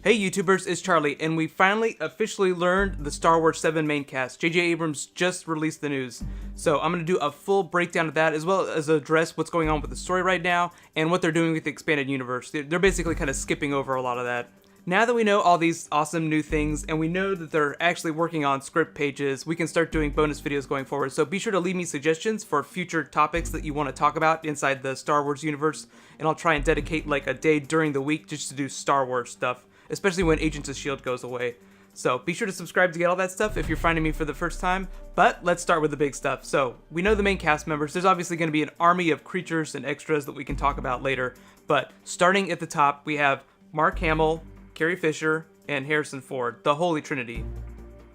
Hey YouTubers, it's Charlie, and we finally officially learned the Star Wars 7 main cast. J.J. Abrams just released the news. So I'm going to do a full breakdown of that, as well as address what's going on with the story right now, and what they're doing with the expanded universe. They're basically kind of skipping over a lot of that. Now that we know all these awesome new things, and we know that they're actually working on script pages, we can start doing bonus videos going forward. So be sure to leave me suggestions for future topics that you want to talk about inside the Star Wars universe, and I'll try and dedicate like a day during the week just to do Star Wars stuff, especially when Agents of S.H.I.E.L.D. goes away. So be sure to subscribe to get all that stuff if you're finding me for the first time, but let's start with the big stuff. So we know the main cast members. There's obviously going to be an army of creatures and extras that we can talk about later, but starting at the top, we have Mark Hamill, Carrie Fisher, and Harrison Ford, the Holy Trinity.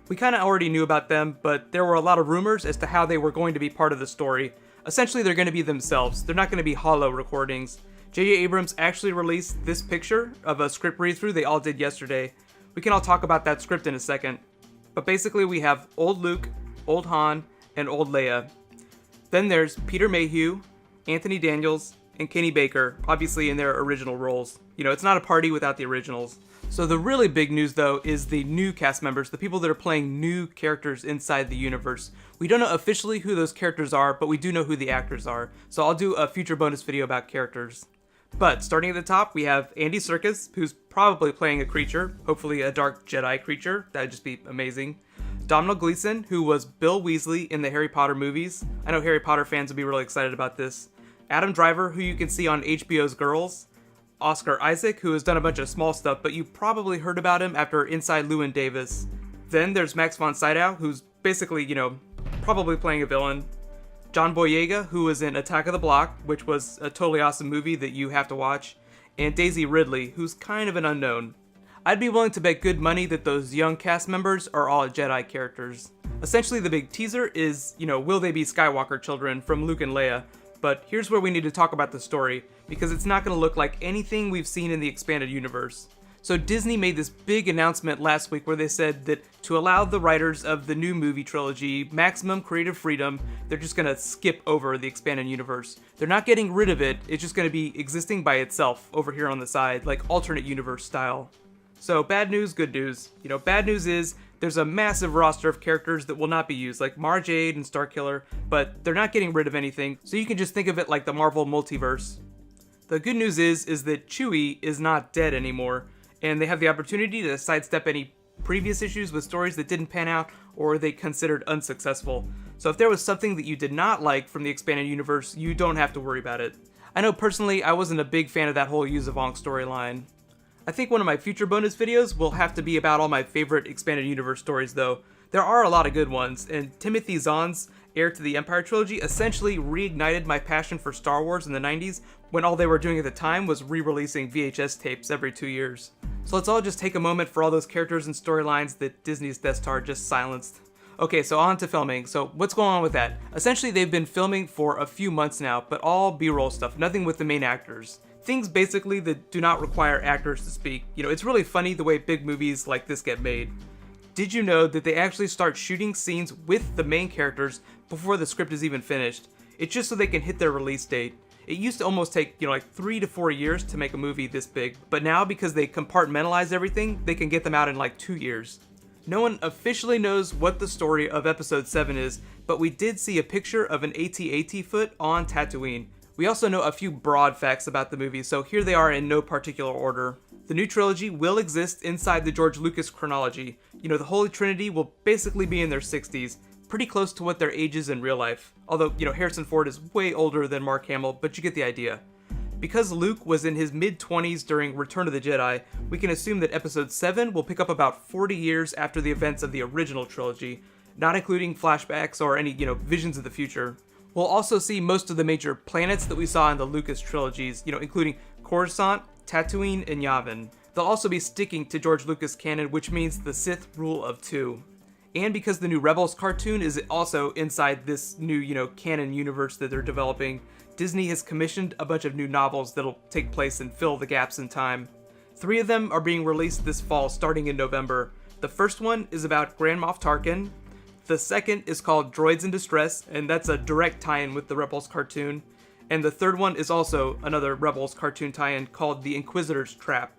We kind of already knew about them, but there were a lot of rumors as to how they were going to be part of the story. Essentially, they're going to be themselves. They're not going to be hollow recordings. J.J. Abrams actually released this picture of a script read-through they all did yesterday. We can all talk about that script in a second. But basically, we have old Luke, old Han, and old Leia. Then there's Peter Mayhew, Anthony Daniels, and Kenny Baker, obviously in their original roles. You know, it's not a party without the originals. So the really big news, though, is the new cast members, the people that are playing new characters inside the universe. We don't know officially who those characters are, but we do know who the actors are. So I'll do a future bonus video about characters. But starting at the top, we have Andy Serkis, who's probably playing a creature, hopefully a dark Jedi creature. That'd just be amazing. Domhnall Gleeson, who was Bill Weasley in the Harry Potter movies. I know Harry Potter fans would be really excited about this. Adam Driver, who you can see on HBO's Girls. Oscar Isaac, who has done a bunch of small stuff, but you probably heard about him after Inside Llewyn Davis. Then there's Max von Sydow, who's basically, probably playing a villain. John Boyega, who was in Attack of the Block, which was a totally awesome movie that you have to watch. And Daisy Ridley, who's kind of an unknown. I'd be willing to bet good money that those young cast members are all Jedi characters. Essentially, the big teaser is, will they be Skywalker children from Luke and Leia? But here's where we need to talk about the story, because it's not going to look like anything we've seen in the expanded universe. So Disney made this big announcement last week where they said that to allow the writers of the new movie trilogy maximum creative freedom, they're just going to skip over the expanded universe. They're not getting rid of it, it's just going to be existing by itself over here on the side, like alternate universe style. So bad news, good news. Bad news is there's a massive roster of characters that will not be used, like Mara Jade and Starkiller, but they're not getting rid of anything, so you can just think of it like the Marvel multiverse. The good news is that Chewie is not dead anymore, and they have the opportunity to sidestep any previous issues with stories that didn't pan out or they considered unsuccessful. So if there was something that you did not like from the expanded universe, you don't have to worry about it. I know personally I wasn't a big fan of that whole Yuzhavonk storyline. I think one of my future bonus videos will have to be about all my favorite expanded universe stories though. There are a lot of good ones, and Timothy Zahn's Heir to the Empire trilogy essentially reignited my passion for Star Wars in the 90s when all they were doing at the time was re-releasing VHS tapes every 2 years. So let's all just take a moment for all those characters and storylines that Disney's Death Star just silenced. Okay, so on to filming. So what's going on with that? Essentially they've been filming for a few months now, but all B-roll stuff, nothing with the main actors. Things basically that do not require actors to speak. It's really funny the way big movies like this get made. Did you know that they actually start shooting scenes with the main characters before the script is even finished? It's just so they can hit their release date. It used to almost take, 3 to 4 years to make a movie this big, but now because they compartmentalize everything, they can get them out in 2 years. No one officially knows what the story of Episode 7 is, but we did see a picture of an AT-AT foot on Tatooine. We also know a few broad facts about the movie, so here they are in no particular order. The new trilogy will exist inside the George Lucas chronology. The Holy Trinity will basically be in their 60s, pretty close to what their age is in real life. Although, Harrison Ford is way older than Mark Hamill, but you get the idea. Because Luke was in his mid-20s during Return of the Jedi, we can assume that Episode 7 will pick up about 40 years after the events of the original trilogy, not including flashbacks or any, visions of the future. We'll also see most of the major planets that we saw in the Lucas trilogies, including Coruscant, Tatooine, and Yavin. They'll also be sticking to George Lucas canon, which means the Sith Rule of Two. And because the new Rebels cartoon is also inside this new, canon universe that they're developing, Disney has commissioned a bunch of new novels that'll take place and fill the gaps in time. 3 of them are being released this fall, starting in November. The first one is about Grand Moff Tarkin. The second is called Droids in Distress, and that's a direct tie-in with the Rebels cartoon. And the third one is also another Rebels cartoon tie-in called The Inquisitor's Trap.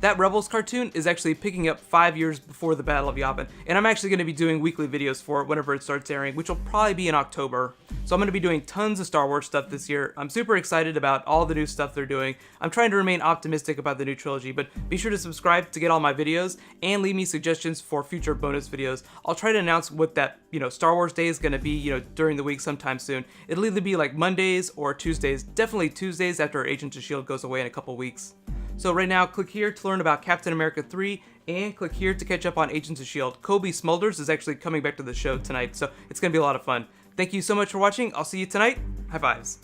that Rebels cartoon is actually picking up 5 years before the Battle of Yavin, and I'm actually going to be doing weekly videos for it whenever it starts airing, which will probably be in October. So I'm going to be doing tons of Star Wars stuff this year. I'm super excited about all the new stuff they're doing. I'm trying to remain optimistic about the new trilogy, but be sure to subscribe to get all my videos and leave me suggestions for future bonus videos. I'll try to announce what that, Star Wars Day is going to be, during the week sometime soon. It'll either be like Mondays or Tuesdays, definitely Tuesdays after Agents of S.H.I.E.L.D. goes away in a couple weeks. So right now, click here to learn about Captain America 3, and click here to catch up on Agents of S.H.I.E.L.D. Cobie Smulders is actually coming back to the show tonight, so it's going to be a lot of fun. Thank you so much for watching. I'll see you tonight. High fives.